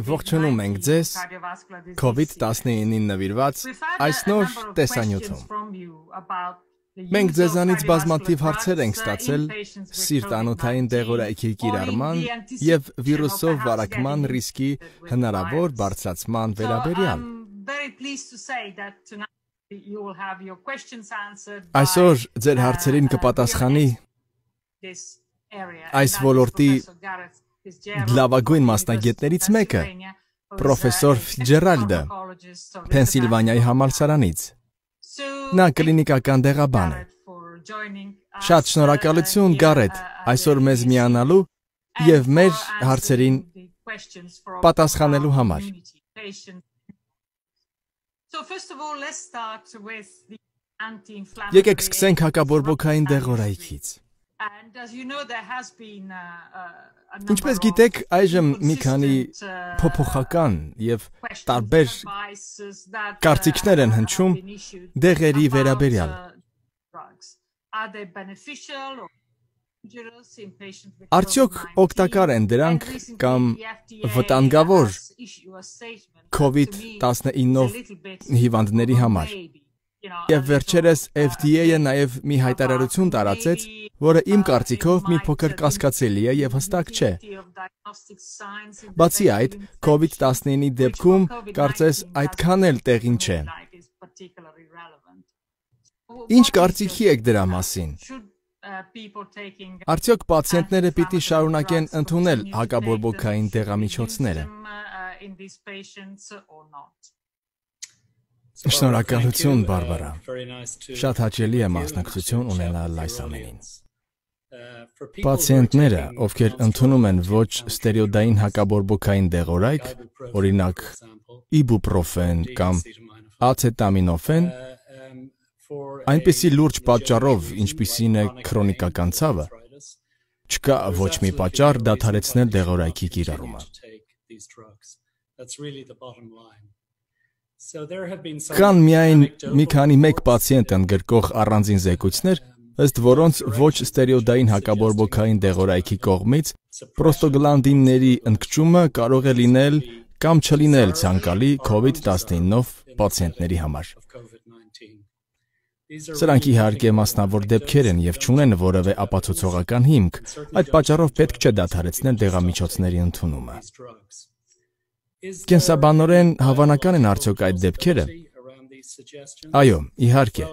Ողջունում ենք ձեզ COVID-19-ին նվիրված այս նոր տեսանյութում։ Մենք ձեզանից բազմաթիվ հարցեր ենք ստացել սիրտանոթային դեղորայքի կիրառման և վիրուսով վարակման ռիսկի հնարավոր բարձրացման վերաբերյալ։ Այսօր ձեր հարցերին կպատասխանի այս ոլորտի լավագույն մասնագետներից մեկը, պրոֆեսոր Ֆիցջերալդը, Փենսիլվանիայի համալսարանից։ Նա կլինիկական դեղաբան է։ Շատ շնորհակալություն, Գարեթ, այսօր մեզ միանալու և մեր հարցերին պատասխանելու համար։ Եկեք սկսենք հակաբորբոքային դեղորայքից։ Ինչպես գիտեք, այժմ մի քանի փոփոխական և տարբեր կարծիքներ են հնչում դեղերի վերաբերյալ։ Արդյոք օգտակար են դրանք կամ վտանգավոր COVID-19-ով հիվանդների համար։ Եվ վերջերս FDA-ը նաև մի հայտարարություն տարածեց, որը իմ կարծիքով մի փոքր կասկածելի է և հստակ չէ։ Բացի այդ, COVID-19-ի դեպքում կարծես այդքան էլ տեղին չէ։ Ինչ կարծիքի եք դրա մասին։ Արդյոք պացիենտները պիտի շարունակեն ընդունել հակաբորբոքային դեղամիջոցները։ Շնորհակալություն, Բարբարա։ Շատ հաճելի է մասնակցություն ունենալ այս ամենին։ Պացիենտները, ովքեր ընդունում են ոչ ստերոիդային հակաբորբոքային դեղորայք, օրինակ իբուպրոֆեն կամ ացետամինոֆեն, այնպիսի լուրջ պատճառով, ինչպիսին է քրոնիկական ցավը, չկա ոչ մի պատճառ դադարեցնել դեղորայքի կիրառումը։ Կան միայն մի քանի մեկ պացիենտ ընդգրկող առանձին զեկույցներ, ըստ որոնց ոչ ստերոիդային հակաբորբոքային դեղորայքի կողմից պրոստոգլանդինների ընկճումը կարող է լինել կամ չլինել ցանկալի COVID-19-ով պացիենտների համար։ Սրանք իհարկե մասնավոր դեպքեր են և չունեն որևէ ապացուցողական հիմք, այդ պատճառով պետք չէ դադարեցնել դեղամիջոցների ընդունումը։ Կենսաբանորեն հավանական են արդյոք այդ դեպքերը։ Այո, իհարկե։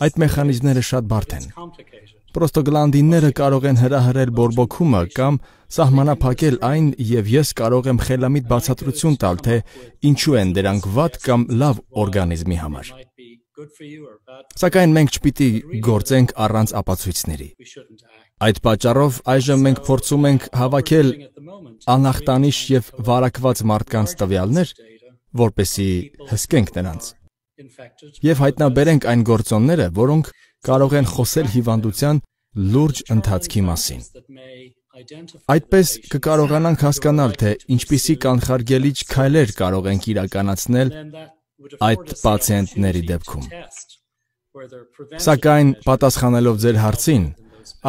Այդ մեխանիզմները շատ բարդ են։ Պրոստոգլանդինները կարող են հրահրել բորբոքումը կամ սահմանափակել այն, և ես կարող եմ խելամիտ բացատրություն տալ, թե ինչու են դրանք վատ կամ լավ օրգանիզմի համար։ Սակայն մենք չպիտի գործենք առանց ապացույցների։ Այդ պատճառով այժմ մենք փորձում ենք հավաքել անախտանիշ և վարակված մարդկանց տվյալներ, որպեսզի հսկենք նրանց, և հայտնաբերենք այն գործոնները, որոնք կարող են խոսել հիվանդության լուրջ ընթացքի մասին։ Այդպես կկարողանանք հասկանալ, թե ինչպիսի կանխարգելիչ քայլեր կարող ենք իրականացնել այդ պացիենտների դեպքում։ Սակայն պատասխանելով ձեր հարցին,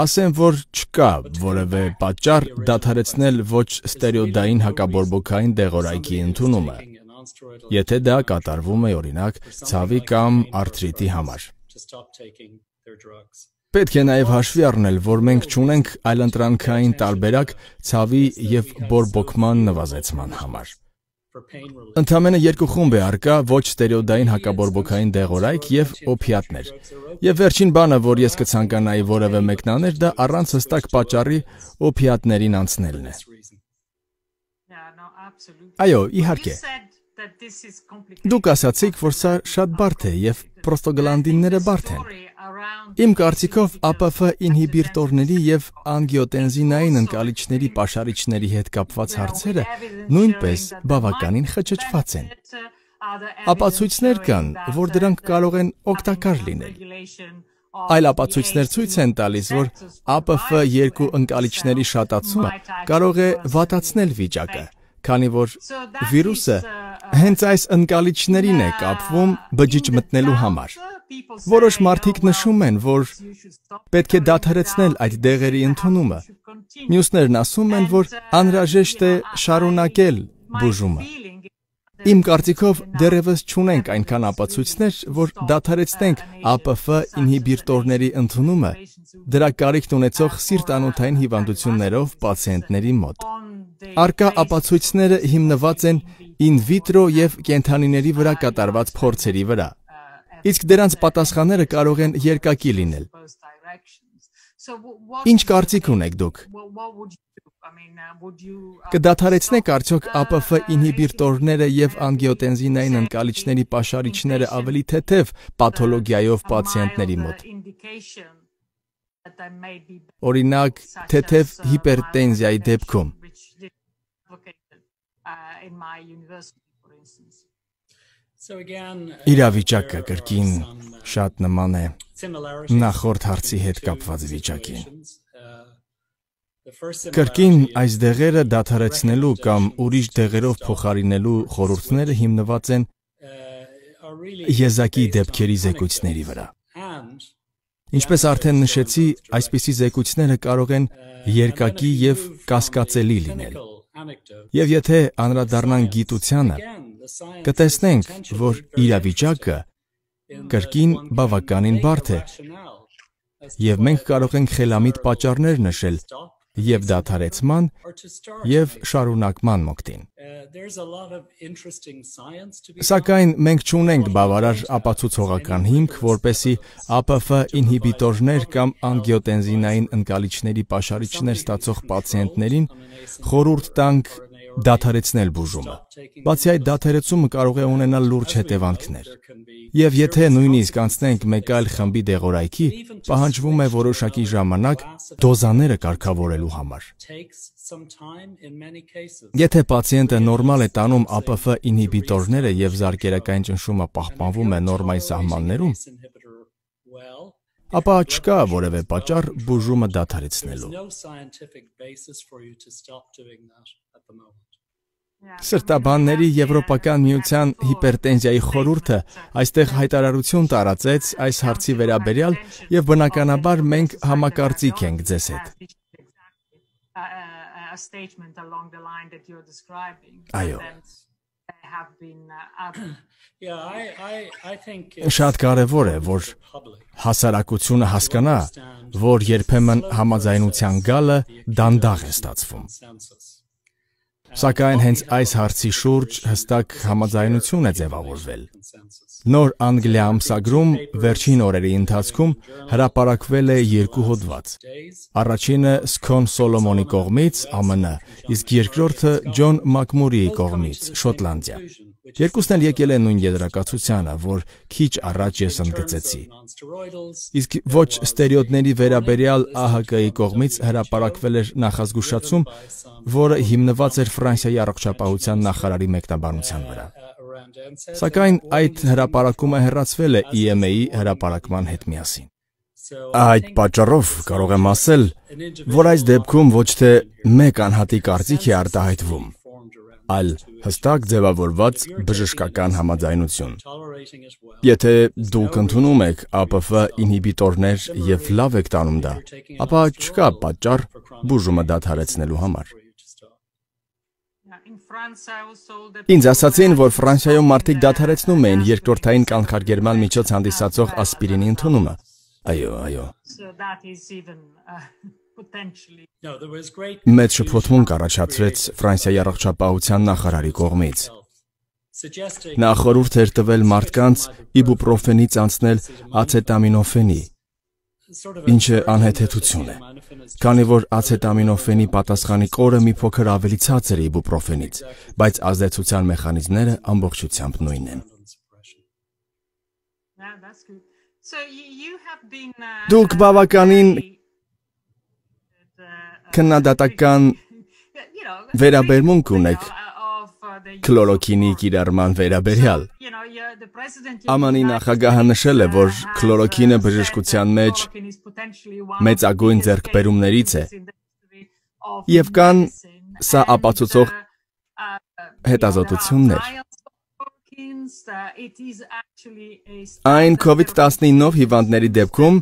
ասեմ, որ չկա որևէ պատճառ դադարեցնել ոչ ստերոիդային հակաբորբոքային դեղորայքի ընդունումը, եթե դա կատարվում է օրինակ ցավի կամ արթրիտի համար։ Պետք է նաև հաշվի առնել, որ մենք չունենք այլընտրանքային տարբերակ ցավի և բորբոքման նվազեցման համար։ Ընդամենը երկու խումբ է առկա ոչ ստերոիդային հակաբորբոքային դեղորայք և օփիատներ։ Եվ վերջին բանը, որ ես կցանկանայի որևէ մեկն աներ, դա առանց հստակ պատճառի օփիատներին անցնելն է։ Այո, իհարկե։ Դուք ասացիք, որ սա շատ բարդ է և պրոստոգլանդինները բարդ են։ Իմ կարծիքով ԱՊՖ ինհիբիտորների և անգիոտենզինային ընկալիչների պաշարիչների հետ կապված հարցերը նույնպես բավականին խճճված են։ Ապացույցներ կան, որ դրանք կարող են օգտակար լինել։ Այլ ապացույցներ ցույց են տալիս, որ ԱՊՖ2 ընկալիչների շատացումը կարող է վատացնել վիճակը, քանի որ վիրուսը հենց այս ընկալիչներին է կապվում բջիջ մտնելու համար։ Որոշ մարդիկ նշում են, որ պետք է դադարեցնել այդ դեղերի ընդունումը, Մյուսներն ասում են, որ անհրաժեշտ է շարունակել բուժումը։ Իմ կարծիքով դեռևս չունենք այնքան ապացույցներ, որ դադարեցնենք ԱՊՖ ինհիբիտորների ընդունումը դրա կարիքն ունեցող սիրտ-անոթային հիվանդություններով պացիենտների մոտ։ Առկա ապացույցները հիմնված են in vitro եւ կենդանիների վրա կատարված փորձերի վրա։ Իսկ դրանց պատասխանները կարող են երկակի լինել։ Ինչ կարծիք ունեք դուք։ Կդադարեցնեք արդյոք ԱՊՖ ինհիբիտորները եւ անգիոտենզինային ընկալիչների պաշարիչները ավելի թեթև պաթոլոգիայով պացիենտների մոտ։ Օրինակ, թեթև հիպերտենզիայի դեպքում։ Իրավիճակը կրկին շատ նման է նախորդ հարցի հետ կապված վիճակին։ Կրկին այս դեղերը դադարեցնելու կամ ուրիշ դեղերով փոխարինելու խորհուրդները հիմնված են եզակի դեպքերի զեկույցների վրա։ Ինչպես արդեն նշեցի, այսպիսի զեկույցները կարող են երկակի եւ կասկածելի լինել։ Եվ եթե անդրադառնանք գիտությանը, կտեսնենք, որ իրավիճակը կրկին բավականին բարդ է, եւ մենք կարող ենք խելամիտ պատճառներ նշել եւ դադարեցման եւ շարունակման մոկտին։ Սակայն մենք չունենք բավարար ապացուցողական հիմք, որպեսզի ԱՊՖ ինհիբիտորներ կամ անգիոտենզինային ընկալիչների պաշարիչներ ստացող պացիենտներին խորհուրդ տանք դադարեցնել բուժումը։ Բացի այդ, դադարեցումը կարող է ունենալ լուրջ հետևանքներ։ Եվ եթե նույնիսկ անցնենք մեկ այլ խմբի դեղորայքի, պահանջվում է որոշակի ժամանակ դոզաները կարգավորելու համար։ Եթե պացիենտը նորմալ է տանում ԱՊՖ ինհիբիտորները եւ զարկերակային ճնշումը պահպանվում է նորմայի սահմաններում, ապա չկա որևէ պատճառ բուժումը դադարեցնելու։ Սրտաբանների Եվրոպական միության հիպերտենզիայի խորհուրդը այստեղ հայտարարություն տարածեց այս հարցի վերաբերյալ եւ բնականաբար մենք համակարծիք ենք ձեզ հետ։ Այո։ Շատ կարևոր է, որ հասարակությունը հասկանա, որ երբեմն համաձայնության գալը դանդաղ է ստացվում։ Սակայն հենց այս հարցի շուրջ հստակ համաձայնություն է ձևավորվել։ Նոր Անգլիա ամսագրում վերջին օրերի ընթացքում հրապարակվել է 2 հոդված։ Առաջինը Սքոն Սոլոմոնի կողմից ԱՄՆ, իսկ երկրորդը Ջոն Մակմուրիի կողմից Շոտլանդիա։ Երկուսն էլ եկել են նույն եզրակացությանը, որ քիչ առաջ ես ընդգծեցի։ Իսկ ոչ ստերեոդների վերաբերյալ ԱՀԿ-ի կողմից հրապարակվել էր նախազգուշացում, որը հիմնված էր Ֆրանսիայի առողջապահության նախարարի մեկնաբանության վրա։ Սակայն այդ հրապարակումը հեռացվել է EMA-ի հրապարակման հետ միասին։ Այդ պատճառով կարող եմ ասել, որ այս դեպքում ոչ թե մեկ անհատի կարծիք է արտահայտվում, այլ հստակ ձևավորված բժշկական համաձայնություն։ Եթե դուք ընդունում եք ԱՊՖ ինհիբիտորներ եւ լավ եք տանում դա, ապա չկա պատճառ բուժումը դադարեցնելու համար։ Ինձ ասացին, որ Ֆրանսիայում մարդիկ դադարեցնում էին երկրորդային կանխարգելման միջոց հանդիսացող ասպիրինի ընդունումը։ Այո։ Մեծ շփոթմունք առաջացրեց Ֆրանսիայի առողջապահության նախարարի կողմից։ Նա խորհուրդ էր տվել մարդկանց իբուպրոֆենից անցնել ացետամինոֆենի, ինչը անհեթեթություն է, քանի որ ացետամինոֆենի պատասխանի կորը մի փոքր ավելի ցածր է իբուպրոֆենից, բայց ազդեցության մեխանիզմները ամբողջությամբ նույնն են։ Դուք բավականին քննադատական վերաբերմունք ունեք քլորոքինի կիրառման վերաբերյալ։ ԱՄՆ-ի նախագահը նշել է, որ քլորոքինը բժշկության մեջ մեծագույն ձեռքբերումներից է, եւ կան սա ապացուցող հետազոտություններ։ Այն COVID-19-ով հիվանդների դեպքում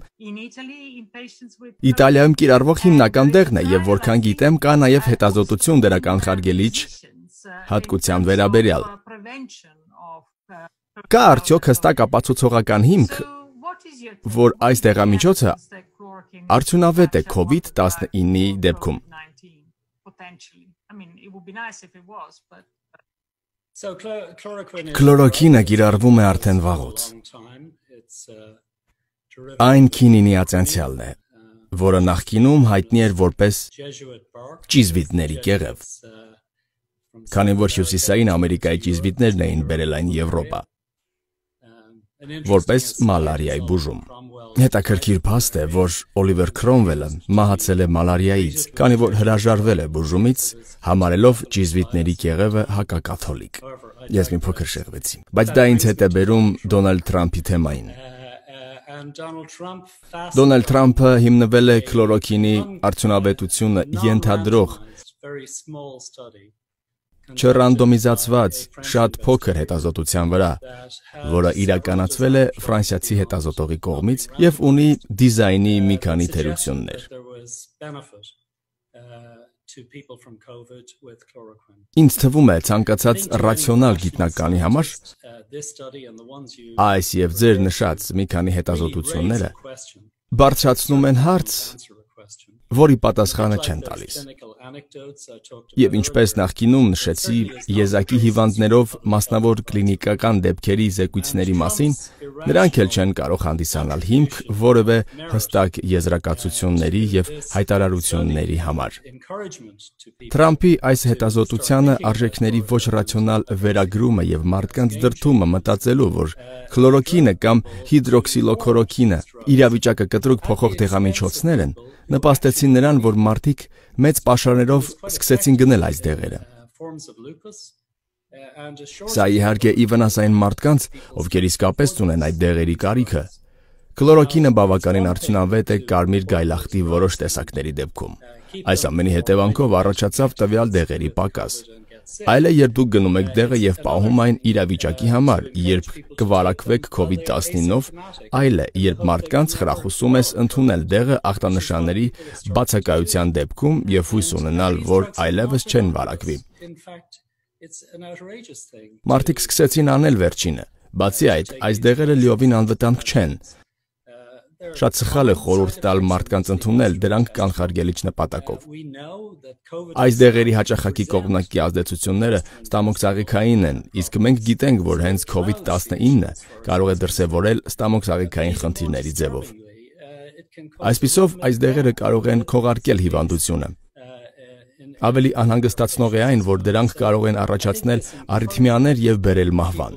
Իտալիայում կիրառվող հիմնական դեղն է եւ որքան գիտեմ կա նաեւ հետազոտություն դրա կանխարգելիչ հատկության վերաբերյալ։ Կա արդյոք հստակ ապացուցողական հիմք, որ այս դեղամիջոցը արդյունավետ է COVID-19-ի դեպքում։ Քլորոքինը կիրառվում է արդեն վաղուց։ Այն քինինի ացենցիալն է, որը նախկինում հայտնի էր որպես ճիզվիտների կեղև, քանի որ հյուսիսային Ամերիկայի ճիզվիտներն էին բերել այն Եվրոպա, որպես մալարիայի բուժում։ Հետաքրքիր փաստ է, որ Օլիվեր Քրոմվելը մահացել է մալարիայից, քանի որ հրաժարվել է բուժումից, համարելով ճիզվիտների կեղևը հակակաթոլիկ։ Ես մի փոքր շեղվեցի, բայց դա ինձ հետ է բերում Դոնալդ Թրամփի թեմային։ Դոնալդ Թրամփը հիմնվել է քլորոքինի արդյունավետությունը ենթադրող չռանդոմիզացված շատ փոքր հետազոտության վրա, որը իրականացվել է ֆրանսիացի հետազոտողի կողմից եւ ունի դիզայնի մի քանի թերություններ։ Ինձ թվում է ցանկացած ռացիոնալ գիտնականի համար այս եւ ձեր նշած մի քանի հետազոտությունները բարձրացնում են հարց, որի պատասխանը չեն տալիս։ Եվ ինչպես նախկինում նշեցի, եզակի հիվանդներով մասնավոր կլինիկական դեպքերի զեկույցների մասին, նրանք էլ չեն կարող հանդիսանալ հիմք որևէ հստակ եզրակացությունների եւ հայտարարությունների համար։ Թրամփի այս հետազոտությանը արժեքների ոչ ռացիոնալ վերագրումը եւ մարդկանց դրդումը մտածելու, որ քլորոքինը կամ հիդրոքսիլոքլորոքինը իրավիճակը կտրուկ փոխող դեղամիջոցներ են, նպաստեցին նրան, որ մարդիկ մեծ պաշարներով սկսեցին գնել այս դեղերը։ Սա իհարկե ի վնաս այն մարդկանց, ովքեր իսկապես ունեն այդ դեղերի կարիքը։ Քլորոքինը բավականին արդյունավետ է կարմիր գայլախտի որոշ տեսակների դեպքում։ Այս ամենի հետևանքով առաջացավ տվյալ դեղերի պակաս։ Այլ է, երբ դուք գնում եք դեղը եւ պահում այն իրավիճակի համար, երբ կվարակվեք COVID-19-ով, այլ է, երբ մարդկանց խրախուսում ես ընդունել դեղը ախտանշանների բացակայության դեպքում եւ հույս ունենալ, որ այլևս չեն վարակվի։ Մարդիկ սկսեցին անել վերջինը։ Բացի այդ, այս դեղերը լիովին անվտանգ չեն։ Շատ սխալ է խորհուրդ տալ մարդկանց ընդունել դրանք կանխարգելիչ նպատակով։ Այս դեղերի հաճախակի կողմնակի ազդեցությունները ստամոքսաղիքային են, իսկ մենք գիտենք, որ հենց COVID-19-ը կարող է դրսևորել ստամոքսաղիքային խնդիրների ձևով։ Այսպիսով, այս դեղերը կարող են քողարկել հիվանդությունը։ Ավելի անհանգստացնող է այն, որ դրանք կարող են առաջացնել արիթմիաներ եւ բերել մահվան։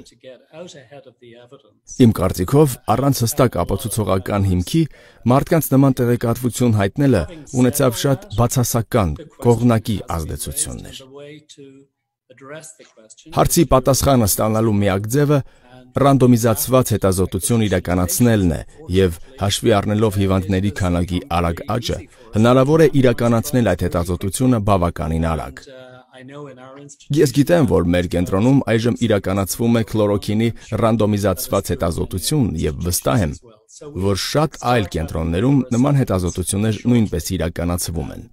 Իմ կարծիքով, առանց հստակ ապացուցողական հիմքի, մարդկանց նման տեղեկատվություն հայտնելը ունեցավ շատ բացասական, կողմնակի ազդեցություններ։ Հարցի պատասխանը ստանալու միակ ձևը ռանդոմիզացված հետազոտություն իրականացնելն է եւ հաշվի առնելով հիվանդների քանակի արագ աճը, հնարավոր է իրականացնել այդ հետազոտությունը բավականին արագ։ Ես գիտեմ, որ մեր կենտրոնում այժմ իրականացվում է քլորոքինի ռանդոմիզացված հետազոտություն եւ վստահ եմ, որ շատ այլ կենտրոններում նման հետազոտություններ նույնպես իրականացվում են։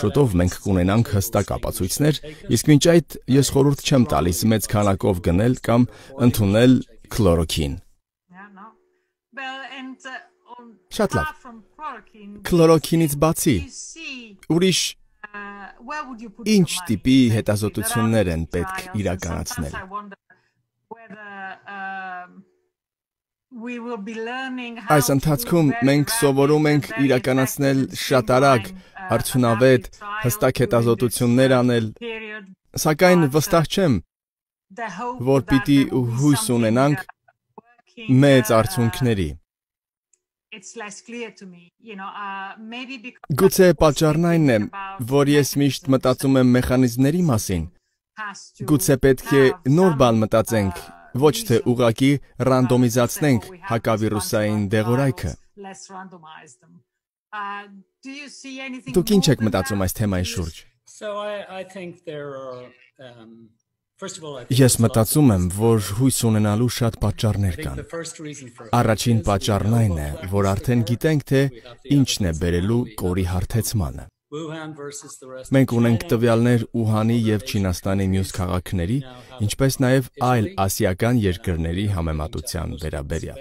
Շուտով մենք կունենանք հստակ ապացույցներ, իսկ մինչ այդ ես խորհուրդ չեմ տալիս մեծ քանակով գնել կամ ընդունել քլորոքին։ Շատ լավ։ Քլորոքինից բացի, ուրիշ ինչ տիպի հետազոտություններ են պետք իրականացնել։ Այս ընթացքում մենք սովորում ենք իրականացնել շատ արագ, արդյունավետ, հստակ հետազոտություններ անել, սակայն վստահ չեմ, որ պիտի հույս ունենանք մեծ արդյունքների։ Գուցե պատճառն այն է, որ ես միշտ մտածում եմ մեխանիզմների մասին։ Գուցե պետք է նոր բան մտածենք, ոչ թե ուղղակի ռանդոմիզացնենք հակավիրուսային դեղորայքը։ Դուք ինչ եք մտածում այս թեմայի շուրջ։ Ես մտածում եմ, որ հույս ունենալու շատ պատճառներ կան։ Առաջին պատճառն այն է, որ արդեն գիտենք, թե ինչն է բերելու կորի հարթեցմանը։ Մենք ունենք տվյալներ Ուհանի և Չինաստանի մյուս քաղաքների, ինչպես նաև այլ ասիական երկրների համեմատության վերաբերյալ։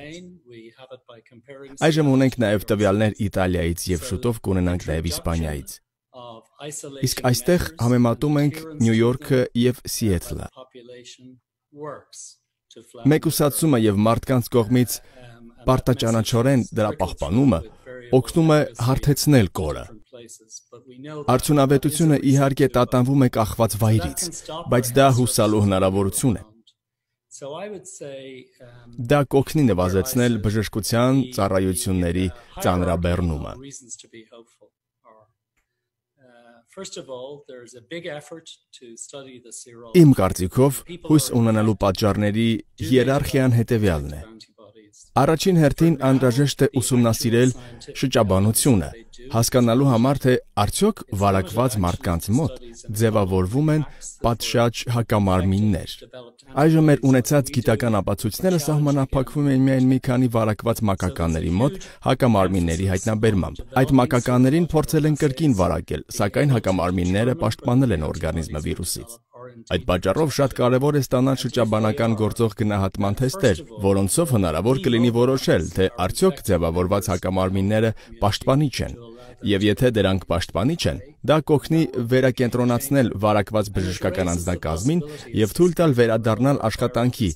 Այժմ ունենք նաև տվյալներ Իտալիայից և շուտով կունենանք նաև Իսպանիայից։ Իսկ այստեղ համեմատում ենք Նյու Յորքը և Սիեթլը։ Մեկուսացումը և մարդկանց կողմից պարտաճանաչորեն դրա պահպանումը օգնում է հարթեցնել կորը։ Արդյունավետությունը իհարկե տատանվում է կախված վայրից, բայց դա հուսալու հնարավորություն է։ Դա կօգնի նվազեցնել բժշկության ծառայությունների ծանրաբեռնումը։ Իմ կարծիքով, հույս ունենալու պատճառների հիերարխիան հետևյալն է։ Առաջին հերթին անհրաժեշտ է ուսումնասիրել շրջաբանությունը, հասկանալու համար, թե արդյոք վարակված մարդկանց մոտ ձևավորվում են պատշաճ հակամարմիններ։ Այժմ մեր ունեցած գիտական ապացույցները սահմանափակվում են միայն մի քանի վարակված մակականների մոտ հակամարմինների հայտնաբերմամբ։ Այդ մակականներին փորձել են կրկին վարակել, սակայն հակամարմինները պաշտպանել են օրգանիզմը վիրուսից։ Այդ պատճառով շատ կարևոր է ստանալ շրջաբանական գործող գնահատման թեստեր, որոնցով հնարավոր կլինի որոշել, թե արդյոք ձևավորված հակամարմինները պաշտպանիչ են, եւ եթե դրանք պաշտպանիչ են, դա կօգնի վերակենտրոնացնել վարակված բժշկական անձնակազմին եւ թույլ տալ վերադառնալ աշխատանքի,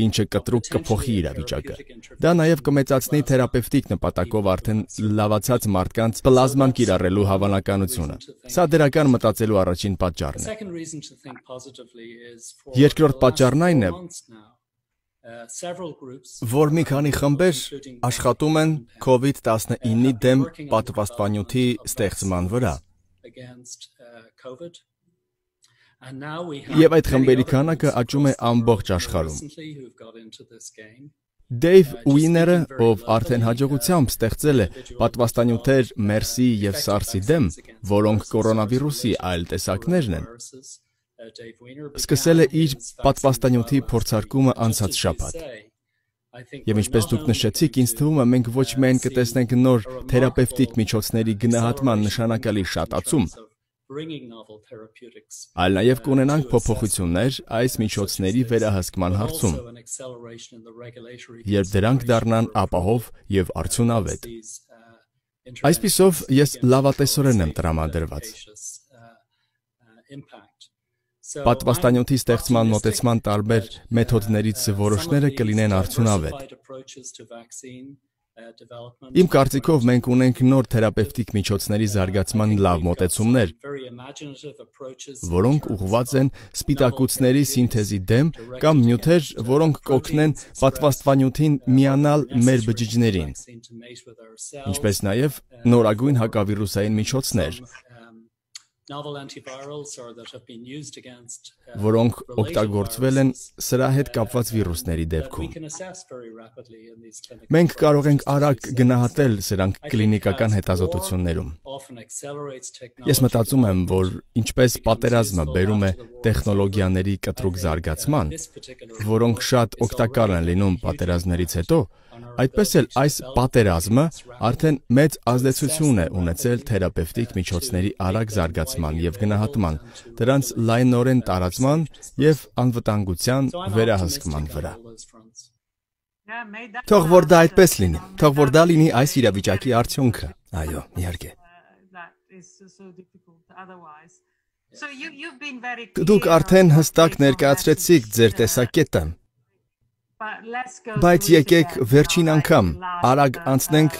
ինչը կտրուկ կփոխի իրավիճակը։ Դա նաեւ կմեծացնի թերապևտիկ նպատակով արդեն լավացած մարդկանց պլազման կիրառելու հավանականությունը։ Սա դրական մտածելու առաջին պատճառն է։ Երկրորդ պատճառն այն է, որ մի քանի խմբեր աշխատում են COVID-19-ի դեմ պատվաստանյութի ստեղծման վրա։ Եվ այդ խմբերի քանակը աճում է ամբողջ աշխարհում։ Դեյվ Ուիները, ով արդեն հաջողությամբ ստեղծել է պատվաստանյութեր MERS-ի և SARS-ի դեմ, որոնք կորոնավիրուսի այլ տեսակներն են, սկսել է իր պատվաստանյութի փորձարկումը անցած շաբաթ։ Եվ ինչպես դուք նշեցիք, ինձ թվում է մենք ոչ միայն կտեսնենք նոր թերապևտիկ միջոցների գնահատման նշանակալի շատացում, այլ նաև կունենանք փոփոխություններ այս միջոցների վերահսկման հարցում, երբ դրանք դառնան ապահով և արդյունավետ։ Այսպիսով, ես լավատեսորեն եմ տրամադրված։ Պատվաստանյութի ստեղծման մոտեցման տարբեր մեթոդներից որոշները կլինեն արդյունավետ։ Իմ կարծիքով մենք ունենք նոր թերապևտիկ միջոցների զարգացման լավ մոտեցումներ, որոնք ուղղված են սպիտակուցների սինթեզի դեմ կամ նյութեր, որոնք կօգնեն պատվաստանյութին միանալ մեր բջիջներին, ինչպես նաև նորագույն հակավիրուսային միջոցներ, որոնք օգտագործվել են սրա հետ կապված վիրուսների դեպքում։ Մենք կարող ենք արագ գնահատել սրանք կլինիկական հետազոտություններում։ Ես մտածում եմ, որ ինչպես պատերազմը բերում է տեխնոլոգիաների կտրուկ զարգացման, որոնք շատ օգտակար են լինում պատերազմներից հետո, այդպես էլ այս պատերազմը արդեն մեծ ազդեցություն է ունեցել թերապևտիկ միջոցների արագ զարգացման և գնահատման, դրանց լայնորեն տարածման և անվտանգության վերահսկման վրա։ Թող որ դա այդպես լինի, թող որ դա լինի այս իրավիճակի արդյունքը։ Այո, իհարկե։ Դուք արդեն հստակ ներկայացրեցիք ձեր տեսակետը, բայց եկեք վերջին անգամ արագ անցնենք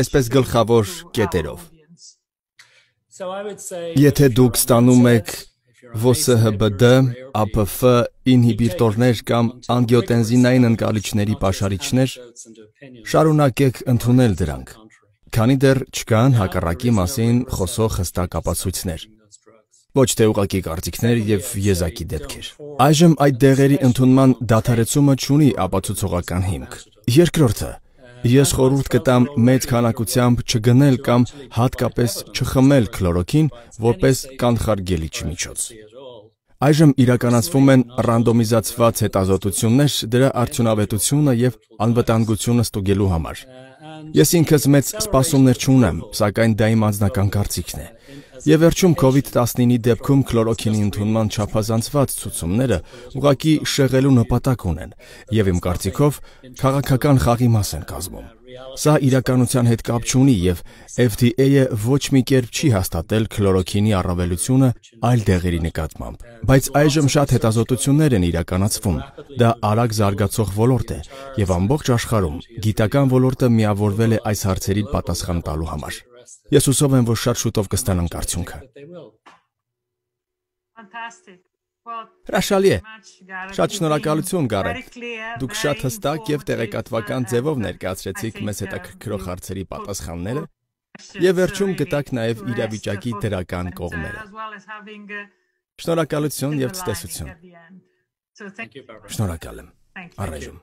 այսպես գլխավոր կետերով։ Եթե դուք ստանում եք ՎՍՀԲԴ, ԱՊՖ ինհիբիտորներ կամ անգիոտենզինային ընկալիչների պաշարիչներ, շարունակեք ընդունել դրանք, քանի դեռ չկան հակառակի մասին խոսող հստակ ապացույցներ, ոչ թե ուղղակի կարծիքներ և եզակի դեպքեր։ Այժմ այդ դեղերի ընդունման դադարեցումը չունի ապացուցողական հիմք։ Երկրորդը, ես խորհուրդ կտամ մեծ քանակությամբ չգնել կամ հատկապես չխմել քլորոքին որպես կանխարգելիչ միջոց։ Այժմ իրականացվում են ռանդոմիզացված հետազոտություններ դրա արդյունավետությունը եւ անվտանգությունը ստուգելու համար։ Ես ինքս մեծ սպասումներ չունեմ, սակայն դա իմ անձնական կարծիքն է։ Եվ վերջում COVID-19-ի դեպքում քլորոքինի ընդունման չափազանցված ցուցումները ուղղակի շեղելու նպատակ ունեն եւ իմ կարծիքով քաղաքական խաղի մաս են կազմում։ Սա իրականության հետ կապ չունի եւ FDA-ը ոչ մի կերպ չի հաստատել քլորոքինի առավելությունը այլ դեղերի նկատմամբ։ Բայց այժմ շատ հետազոտություններ են իրականացվում։ Դա արագ զարգացող ոլորտ է եւ ամբողջ աշխարհում գիտական ոլորտը միավորվել է այս հարցերին պատասխան տալու համար։ Ես հուսով եմ, որ շատ շուտով կստանանք արդյունքը։ Հրաշալի է։ Շատ շնորհակալություն, Գարեթ։ Դուք շատ հստակ եւ տեղեկատվական ձևով ներկայացրեցիք մեզ հետաքրքրող հարցերի պատասխանները եւ վերջում գտաք նաեւ իրավիճակի դրական կողմերը։ Շնորհակալություն եւ ցտեսություն։ Շնորհակալ եմ։ Առայժմ։